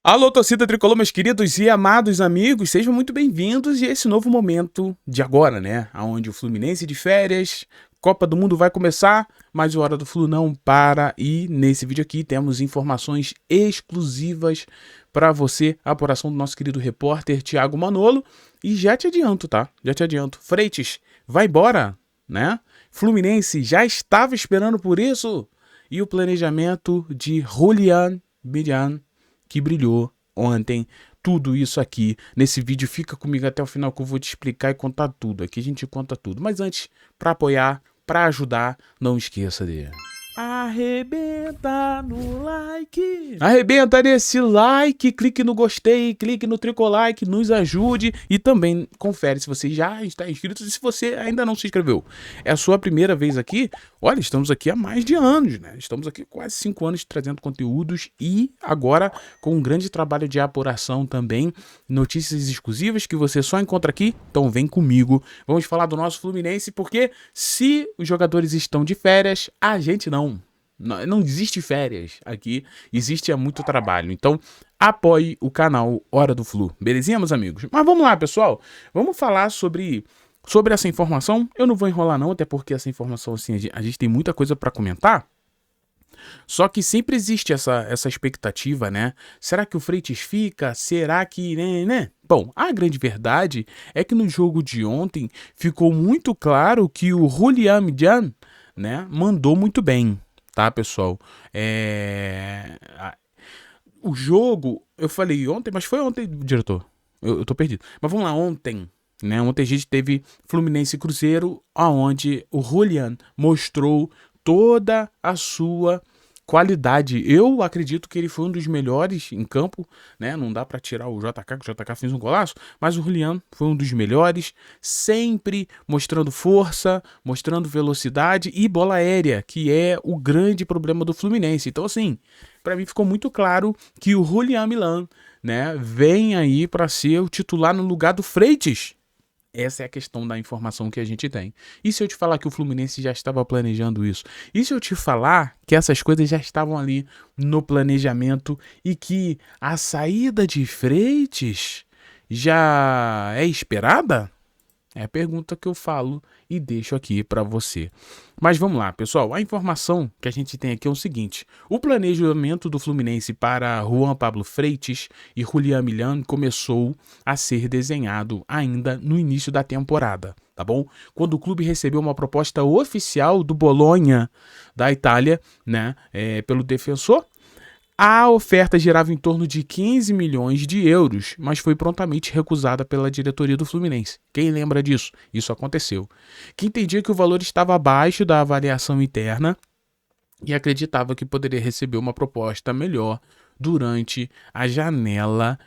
Alô, torcida tricolor, meus queridos e amados amigos, sejam muito bem-vindos a esse novo momento de agora, né? Onde o Fluminense de férias, Copa do Mundo vai começar, mas o Hora do Flu não para. E nesse vídeo aqui temos informações exclusivas para você, a apuração do nosso querido repórter Thiago Manolo. E já te adianto, tá? Já te adianto. Freitas, vai embora, né? Fluminense já estava esperando por isso. E o planejamento de Julián Millán, que brilhou ontem, tudo isso aqui nesse vídeo. Fica comigo até o final que eu vou te explicar e contar tudo. Aqui a gente conta tudo. Mas antes, para apoiar, para ajudar, não esqueça de arrebenta no like. Arrebenta nesse like, clique no gostei, clique no tricolike, nos ajude e também confere se você já está inscrito e se você ainda não se inscreveu. É a sua primeira vez aqui? Olha, estamos aqui há mais de anos, né? Estamos aqui quase 5 anos trazendo conteúdos e agora com um grande trabalho de apuração também, notícias exclusivas que você só encontra aqui. Então vem comigo, vamos falar do nosso Fluminense, porque se os jogadores estão de férias, a gente não. Não existe férias aqui, existe muito trabalho. Então apoie o canal Hora do Flu, belezinha, meus amigos? Mas vamos lá, pessoal, vamos falar sobre essa informação. Eu não vou enrolar não, até porque essa informação, assim, a gente tem muita coisa para comentar. Só que sempre existe essa expectativa, né? Será que o Freitas fica? Será que... né? Bom, a grande verdade é que no jogo de ontem ficou muito claro que o Julián Millán, né, mandou muito bem, tá, pessoal? O jogo, eu falei ontem, mas foi ontem, diretor? Eu tô perdido. Mas vamos lá, ontem, né? Ontem a gente teve Fluminense e Cruzeiro, onde o Julián mostrou toda a sua qualidade. Eu acredito que ele foi um dos melhores em campo, né? Não dá para tirar o JK, que o JK fez um golaço, mas o Julián foi um dos melhores, sempre mostrando força, mostrando velocidade e bola aérea, que é o grande problema do Fluminense. Então, assim, para mim ficou muito claro que o Julián Millán, né, vem aí para ser o titular no lugar do Freitas. Essa é a questão da informação que a gente tem. E se eu te falar que o Fluminense já estava planejando isso? E se eu te falar que essas coisas já estavam ali no planejamento e que a saída de Freitas já é esperada? É a pergunta que eu falo e deixo aqui para você. Mas vamos lá, pessoal. A informação que a gente tem aqui é o seguinte. O planejamento do Fluminense para Juan Pablo Freitas e Julián Millán começou a ser desenhado ainda no início da temporada, tá bom? Quando o clube recebeu uma proposta oficial do Bolonha da Itália, né, pelo defensor. A oferta girava em torno de 15 milhões de euros, mas foi prontamente recusada pela diretoria do Fluminense. Quem lembra disso? Isso aconteceu. Que entendia que o valor estava abaixo da avaliação interna e acreditava que poderia receber uma proposta melhor durante a janela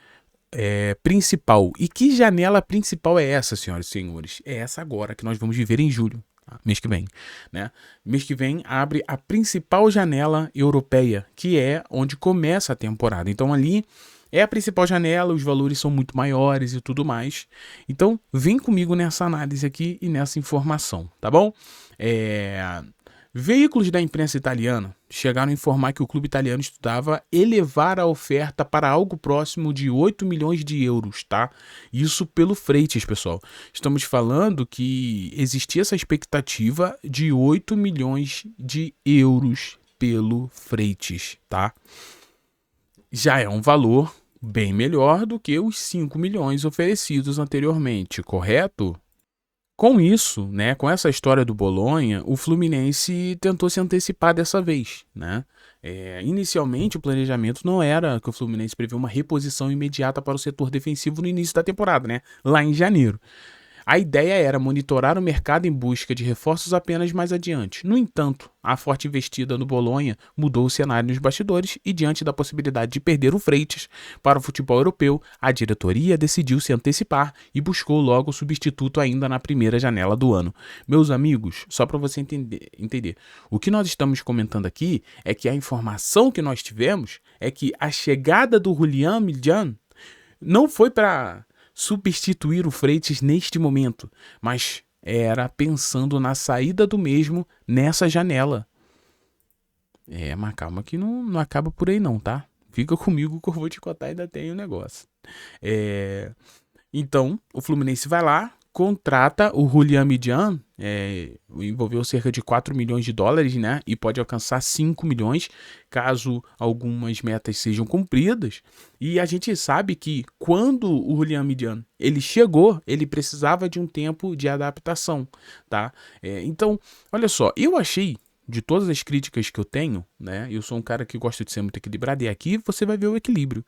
principal. E que janela principal é essa, senhoras e senhores? É essa agora que nós vamos viver em julho. Mês que vem, né? Mês que vem abre a principal janela europeia, que é onde começa a temporada. Então ali é a principal janela, os valores são muito maiores e tudo mais. Então vem comigo nessa análise aqui e nessa informação, tá bom? Veículos da imprensa italiana chegaram a informar que o clube italiano estudava elevar a oferta para algo próximo de 8 milhões de euros, tá? Isso pelo Freitas, pessoal. Estamos falando que existia essa expectativa de 8 milhões de euros pelo Freitas, tá? Já é um valor bem melhor do que os 5 milhões oferecidos anteriormente, correto? Com isso, né, com essa história do Bolonha, o Fluminense tentou se antecipar dessa vez, né? Inicialmente, o planejamento não era que o Fluminense prevê uma reposição imediata para o setor defensivo no início da temporada, né? Lá em janeiro. A ideia era monitorar o mercado em busca de reforços apenas mais adiante. No entanto, a forte investida no Bolonha mudou o cenário nos bastidores e, diante da possibilidade de perder o Freitas para o futebol europeu, a diretoria decidiu se antecipar e buscou logo o substituto ainda na primeira janela do ano. Meus amigos, só para você entender, o que nós estamos comentando aqui é que a informação que nós tivemos é que a chegada do Julián Millán não foi para substituir o Freitas neste momento, mas era pensando na saída do mesmo nessa janela. Mas calma que não acaba por aí não, tá? Fica comigo que eu vou te contar, ainda tem um negócio. Então, o Fluminense vai lá, contrata o Julian Midian, envolveu cerca de 4 milhões de dólares, né? E pode alcançar 5 milhões, caso algumas metas sejam cumpridas. E a gente sabe que quando o Julian Midian ele chegou, ele precisava de um tempo de adaptação, tá? Então, olha só, eu achei, de todas as críticas que eu tenho, né? Eu sou um cara que gosta de ser muito equilibrado, e aqui você vai ver o equilíbrio.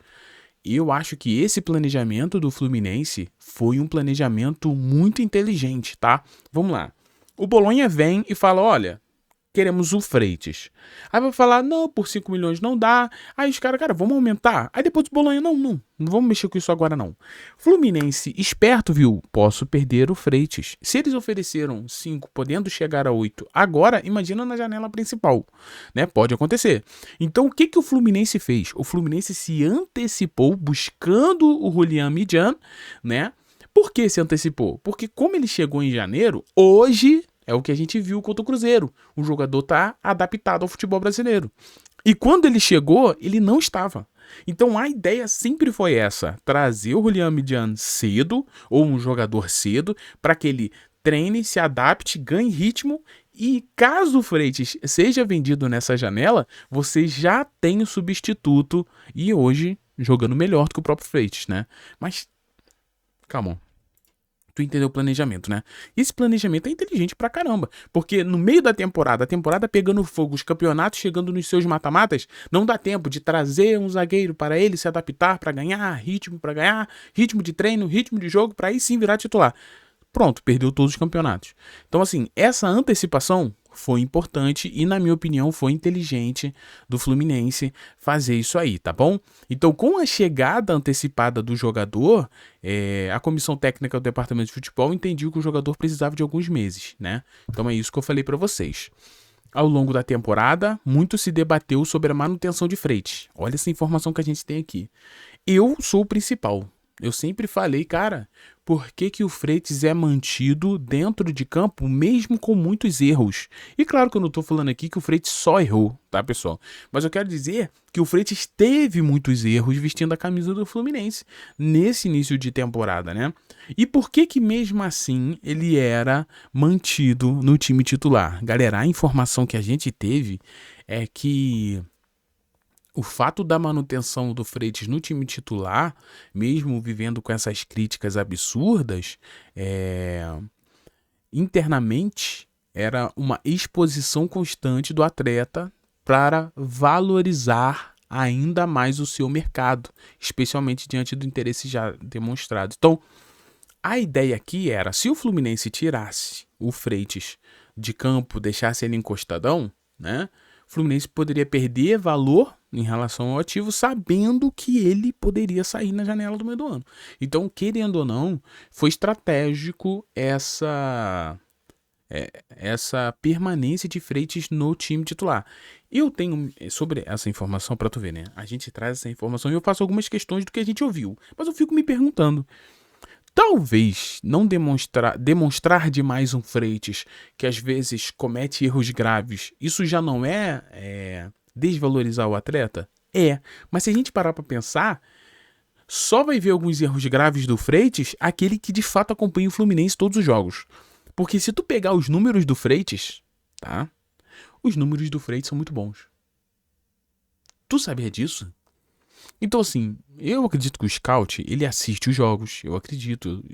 Eu acho que esse planejamento do Fluminense foi um planejamento muito inteligente, tá? Vamos lá. O Bolonha vem e fala, olha, queremos o Freitas. Aí vai falar, não, por 5 milhões não dá. Aí os caras, cara, vamos aumentar. Aí depois o Bolonha, não vamos mexer com isso agora não. Fluminense, esperto, viu? Posso perder o Freitas. Se eles ofereceram 5, podendo chegar a 8, agora imagina na janela principal, né? Pode acontecer. Então o que o Fluminense fez? O Fluminense se antecipou buscando o Julian Midian, né? Por que se antecipou? Porque como ele chegou em janeiro, hoje é o que a gente viu contra o Cruzeiro. O jogador está adaptado ao futebol brasileiro. E quando ele chegou, ele não estava. Então a ideia sempre foi essa: trazer o Julian Midian cedo, ou um jogador cedo, para que ele treine, se adapte, ganhe ritmo. E caso o Freitas seja vendido nessa janela, você já tem o substituto. E hoje, jogando melhor do que o próprio Freitas, né? Mas, calma. Tu entendeu o planejamento, né? Esse planejamento é inteligente pra caramba, porque no meio da temporada, a temporada pegando fogo, os campeonatos chegando nos seus mata-matas, não dá tempo de trazer um zagueiro para ele se adaptar, para ganhar ritmo de treino, ritmo de jogo, para aí sim virar titular. Pronto, perdeu todos os campeonatos. Então, assim, essa antecipação foi importante e, na minha opinião, foi inteligente do Fluminense fazer isso aí, tá bom? Então, com a chegada antecipada do jogador, a comissão técnica do departamento de futebol entendiu que o jogador precisava de alguns meses, né? Então, é isso que eu falei para vocês. Ao longo da temporada, muito se debateu sobre a manutenção de Freitas. Olha essa informação que a gente tem aqui. Eu sou o principal. Eu sempre falei, cara, por que o Freitas é mantido dentro de campo mesmo com muitos erros? E claro que eu não tô falando aqui que o Freitas só errou, tá, pessoal? Mas eu quero dizer que o Freitas teve muitos erros vestindo a camisa do Fluminense nesse início de temporada, né? E por que mesmo assim ele era mantido no time titular? Galera, a informação que a gente teve é que o fato da manutenção do Freitas no time titular, mesmo vivendo com essas críticas absurdas, internamente era uma exposição constante do atleta para valorizar ainda mais o seu mercado, especialmente diante do interesse já demonstrado. Então, a ideia aqui era, se o Fluminense tirasse o Freitas de campo, deixasse ele encostadão, né? O Fluminense poderia perder valor em relação ao ativo, sabendo que ele poderia sair na janela do meio do ano. Então, querendo ou não, foi estratégico essa permanência de Freitas no time titular. Eu tenho sobre essa informação, para tu ver, né? A gente traz essa informação e eu faço algumas questões do que a gente ouviu, mas eu fico me perguntando, talvez não demonstrar demais um Freitas que às vezes comete erros graves, isso já não é desvalorizar o atleta? Mas se a gente parar para pensar, só vai ver alguns erros graves do Freitas aquele que de fato acompanha o Fluminense todos os jogos. Porque se tu pegar os números do Freitas, tá? Os números do Freitas são muito bons. Tu sabia disso? Então, assim, eu acredito que o scout, ele assiste os jogos, eu acredito,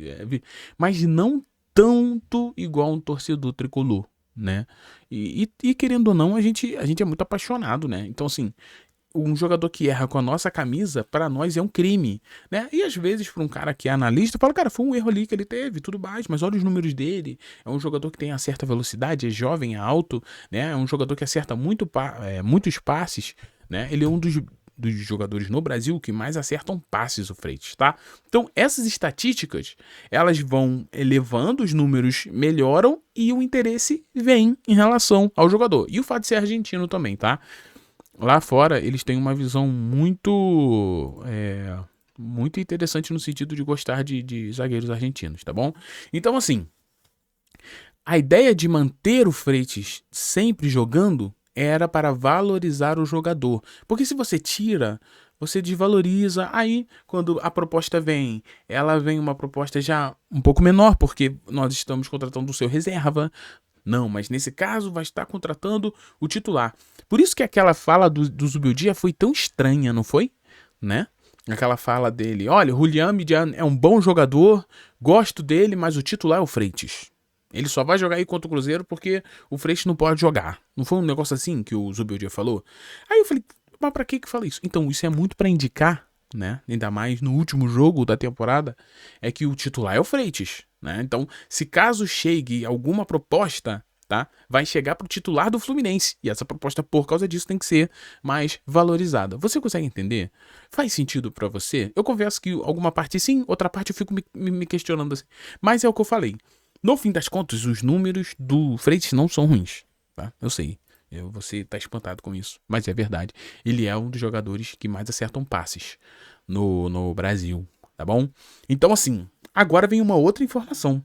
mas não tanto igual um torcedor tricolor, né? E querendo ou não, a gente é muito apaixonado, né? Então, assim, um jogador que erra com a nossa camisa, para nós é um crime, né? E às vezes, para um cara que é analista, fala, cara, foi um erro ali que ele teve, tudo mais, mas olha os números dele. É um jogador que tem uma certa velocidade, é jovem, é alto, né? É um jogador que acerta muitos passes, né? Ele é um dos jogadores no Brasil que mais acertam passes, o Freitas, tá? Então, essas estatísticas, elas vão elevando, os números melhoram e o interesse vem em relação ao jogador. E o fato de ser argentino também, tá? Lá fora, eles têm uma visão muito interessante no sentido de gostar de zagueiros argentinos, tá bom? Então, assim, a ideia de manter o Freitas sempre jogando era para valorizar o jogador. Porque se você tira, você desvaloriza. Aí, quando a proposta vem, ela vem uma proposta já um pouco menor, porque nós estamos contratando o seu reserva. Não, mas nesse caso vai estar contratando o titular. Por isso que aquela fala do Zubeldia foi tão estranha, não foi? Né? Aquela fala dele, olha, o Julián Midian é um bom jogador, gosto dele, mas o titular é o Freitas. Ele só vai jogar aí contra o Cruzeiro porque o Freitas não pode jogar. Não foi um negócio assim que o Zubeldia falou? Aí eu falei, mas pra que fala isso? Então, isso é muito pra indicar, né? Ainda mais no último jogo da temporada, é que o titular é o Freitas, né? Então, se caso chegue alguma proposta, tá? Vai chegar pro titular do Fluminense. E essa proposta, por causa disso, tem que ser mais valorizada. Você consegue entender? Faz sentido pra você? Eu confesso que alguma parte sim, outra parte eu fico me questionando assim. Mas é o que eu falei. No fim das contas, os números do Freitas não são ruins, tá? Eu sei. Você tá espantado com isso, mas é verdade. Ele é um dos jogadores que mais acertam passes no Brasil, tá bom? Então, assim, agora vem uma outra informação.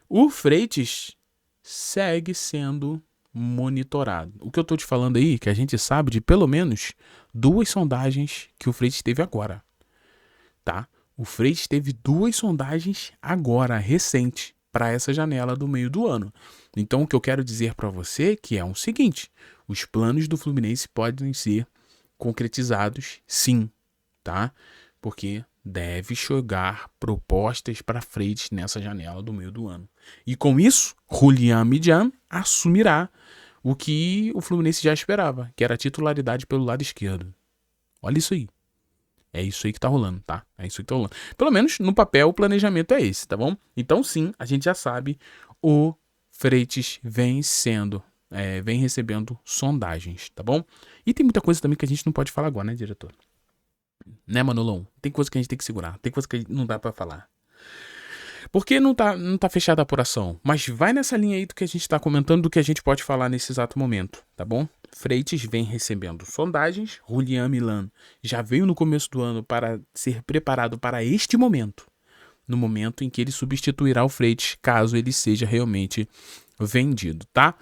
O Freitas segue sendo monitorado. O que eu tô te falando aí, que a gente sabe de pelo menos 2 sondagens que o Freitas teve agora, tá? O Freitas teve 2 sondagens agora, recente, para essa janela do meio do ano. Então, o que eu quero dizer para você que é o seguinte, os planos do Fluminense podem ser concretizados sim, tá? Porque deve chegar propostas para Freitas nessa janela do meio do ano. E com isso, Julián Midian assumirá o que o Fluminense já esperava, que era a titularidade pelo lado esquerdo. Olha isso aí. É isso aí que tá rolando, tá? É isso aí que tá rolando. Pelo menos no papel o planejamento é esse, tá bom? Então sim, a gente já sabe, o Freitas vem recebendo sondagens, tá bom? E tem muita coisa também que a gente não pode falar agora, né, diretor? Né, Manolão? Tem coisa que a gente tem que segurar, tem coisa que não dá pra falar. Porque não tá fechada a apuração, mas vai nessa linha aí do que a gente tá comentando, do que a gente pode falar nesse exato momento, tá bom? Freitas vem recebendo sondagens, Julián Milan já veio no começo do ano para ser preparado para este momento, no momento em que ele substituirá o Freitas, caso ele seja realmente vendido, tá?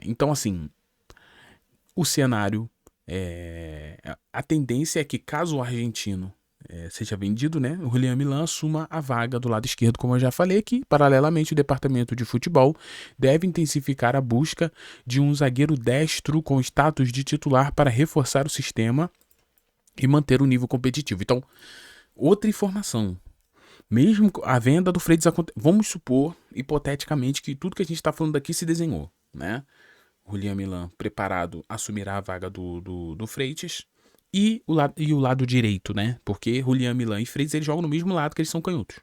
Então, assim, o cenário, a tendência é que caso o argentino seja vendido, né, o Julián Milan assuma a vaga do lado esquerdo, como eu já falei aqui. Paralelamente, o departamento de futebol deve intensificar a busca de um zagueiro destro com status de titular para reforçar o sistema e manter o nível competitivo. Então, outra informação, mesmo a venda do Freitas vamos supor, hipoteticamente, que tudo que a gente está falando aqui se desenhou, né? O Julián Milan, preparado, assumirá a vaga do Freitas. E o lado direito, né? Porque Julián Milan e Freitas, eles jogam no mesmo lado, que eles são canhotos.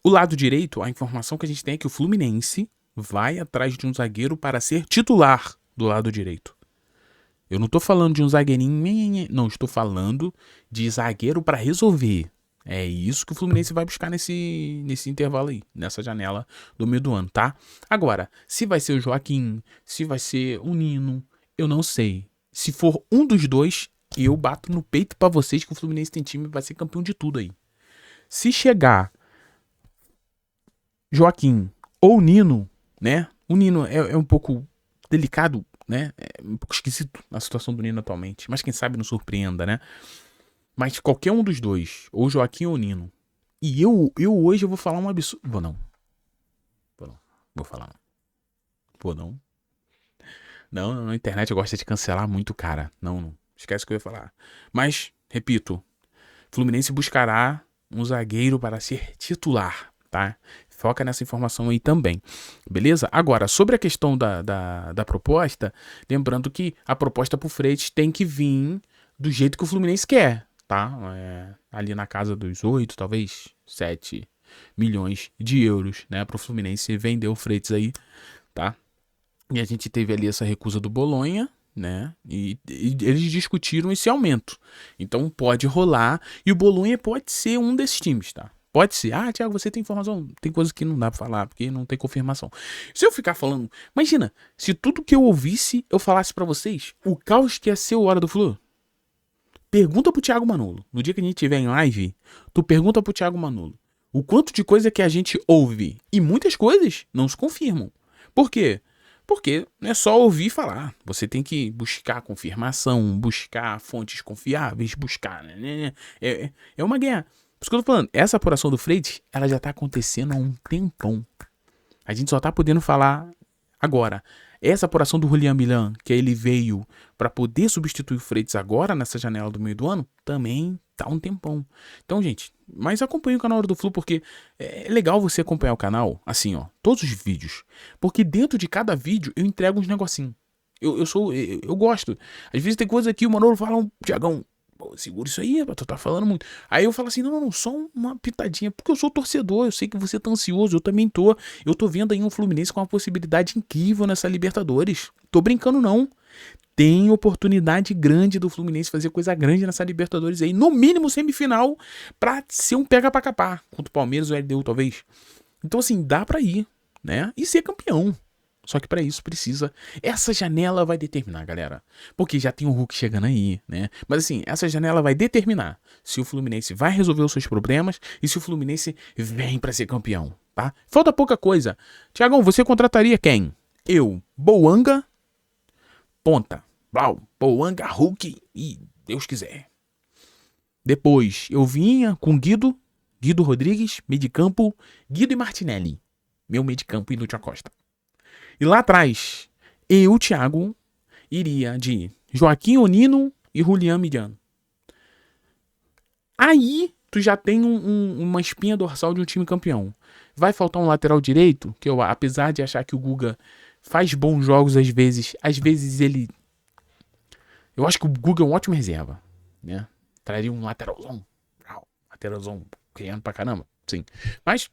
O lado direito, a informação que a gente tem é que o Fluminense vai atrás de um zagueiro para ser titular do lado direito. Eu não tô falando de um zagueirinho, não, estou falando de zagueiro para resolver. É isso que o Fluminense vai buscar nesse intervalo aí, nessa janela do meio do ano, tá? Agora, se vai ser o Joaquim, se vai ser o Nino, eu não sei. Se for um dos dois, eu bato no peito pra vocês que o Fluminense tem time e vai ser campeão de tudo aí. Se chegar Joaquim ou Nino, né? O Nino é um pouco delicado, né? É um pouco esquisito a situação do Nino atualmente. Mas quem sabe não surpreenda, né? Mas qualquer um dos dois, ou Joaquim ou Nino. E eu hoje eu vou falar um absurdo. Vou não. Vou falar não. Vou não. Não, na internet eu gosto de cancelar muito, cara. Não. Esquece o que eu ia falar. Mas, repito, Fluminense buscará um zagueiro para ser titular, tá? Foca nessa informação aí também, beleza? Agora, sobre a questão da proposta, lembrando que a proposta pro Freitas tem que vir do jeito que o Fluminense quer, tá? Ali na casa dos 8, talvez 7 milhões de euros, né? Pro Fluminense vender o Freitas aí, tá? E a gente teve ali essa recusa do Bolonha, né? E eles discutiram esse aumento. Então pode rolar. E o Bolonha pode ser um desses times, tá? Pode ser. Ah, Thiago, você tem informação? Tem coisas que não dá pra falar, porque não tem confirmação. Se eu ficar falando... Imagina, se tudo que eu ouvisse, eu falasse pra vocês, o caos que ia ser o Hora do Flu. Pergunta pro Thiago Manolo. No dia que a gente estiver em live, tu pergunta pro Thiago Manolo o quanto de coisa que a gente ouve. E muitas coisas não se confirmam. Por quê? Porque não é só ouvir falar. Você tem que buscar confirmação, buscar fontes confiáveis, buscar, né? É uma guerra. Por isso que eu tô falando, essa apuração do Freitas, ela já tá acontecendo há um tempão. A gente só tá podendo falar agora. Essa apuração do Julián Milán, que ele veio para poder substituir o Freitas agora, nessa janela do meio do ano, também tá um tempão. Então, gente, mas acompanhe o canal do Flu, porque é legal você acompanhar o canal, assim, ó, todos os vídeos. Porque dentro de cada vídeo eu entrego uns negocinhos. Eu gosto. Às vezes tem coisa aqui, o Manolo fala, Thiagão, segura isso aí, tu tá falando muito. Aí eu falo assim, não, só uma pitadinha, porque eu sou torcedor, eu sei que você tá ansioso, eu também tô. Eu tô vendo aí um Fluminense com uma possibilidade incrível nessa Libertadores. Tô brincando não. Tem oportunidade grande do Fluminense fazer coisa grande nessa Libertadores aí, no mínimo semifinal, pra ser um pega pra capar, contra o Palmeiras ou o LDU talvez. Então assim, dá pra ir, né, e ser campeão. Só que para isso precisa... Essa janela vai determinar, galera. Porque já tem o Hulk chegando aí, né? Mas assim, essa janela vai determinar se o Fluminense vai resolver os seus problemas e se o Fluminense vem para ser campeão, tá? Falta pouca coisa. Thiagão, você contrataria quem? Eu, Bouanga, ponta. Blau, Bouanga, Hulk e Deus quiser. Depois, eu vinha com Guido Rodrigues, meio de campo, Guido e Martinelli. Meu meio de campo e Lúcio Acosta. E lá atrás, eu, Thiago, iria de Joaquim Onino e Julián Milán. Aí, tu já tem uma espinha dorsal de um time campeão. Vai faltar um lateral direito, que eu, apesar de achar que o Guga faz bons jogos às vezes ele... Eu acho que o Guga é um ótimo reserva, né? Traria um lateralzão criando pra caramba, sim. Mas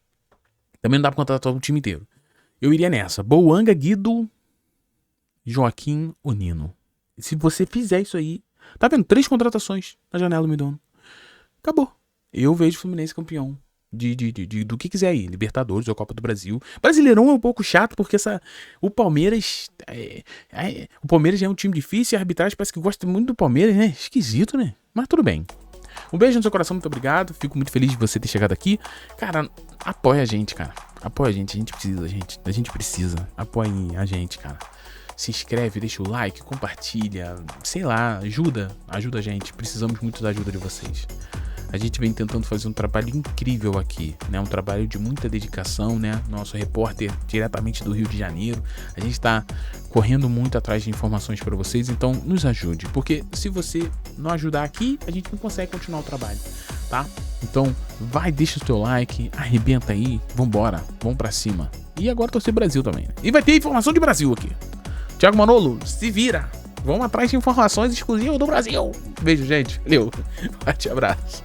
também não dá pra contratar o time inteiro. Eu iria nessa. Bouanga, Guido, Joaquim, Onino. Se você fizer isso aí... Tá vendo? 3 contratações na janela do meio do ano. Acabou. Eu vejo o Fluminense campeão. Do que quiser aí. Libertadores ou Copa do Brasil. Brasileirão é um pouco chato porque o Palmeiras... o Palmeiras já é um time difícil e a arbitragem parece que gosta muito do Palmeiras, né? Esquisito, né? Mas tudo bem. Um beijo no seu coração, muito obrigado. Fico muito feliz de você ter chegado aqui. Cara, apoia a gente, cara. Apoia a gente precisa, gente. A gente precisa. Apoie a gente, cara. Se inscreve, deixa o like, compartilha. Sei lá, ajuda a gente. Precisamos muito da ajuda de vocês. A gente vem tentando fazer um trabalho incrível aqui, né? Um trabalho de muita dedicação, né? Nosso repórter diretamente do Rio de Janeiro. A gente tá correndo muito atrás de informações para vocês, então nos ajude. Porque se você não ajudar aqui, a gente não consegue continuar o trabalho, tá? Então vai, deixa o teu like, arrebenta aí, vambora, vamos pra cima. E agora torcer Brasil também, né? E vai ter informação de Brasil aqui. Thiago Manolo, se vira. Vamos atrás de informações exclusivas do Brasil. Beijo, gente. Valeu. Forte abraço.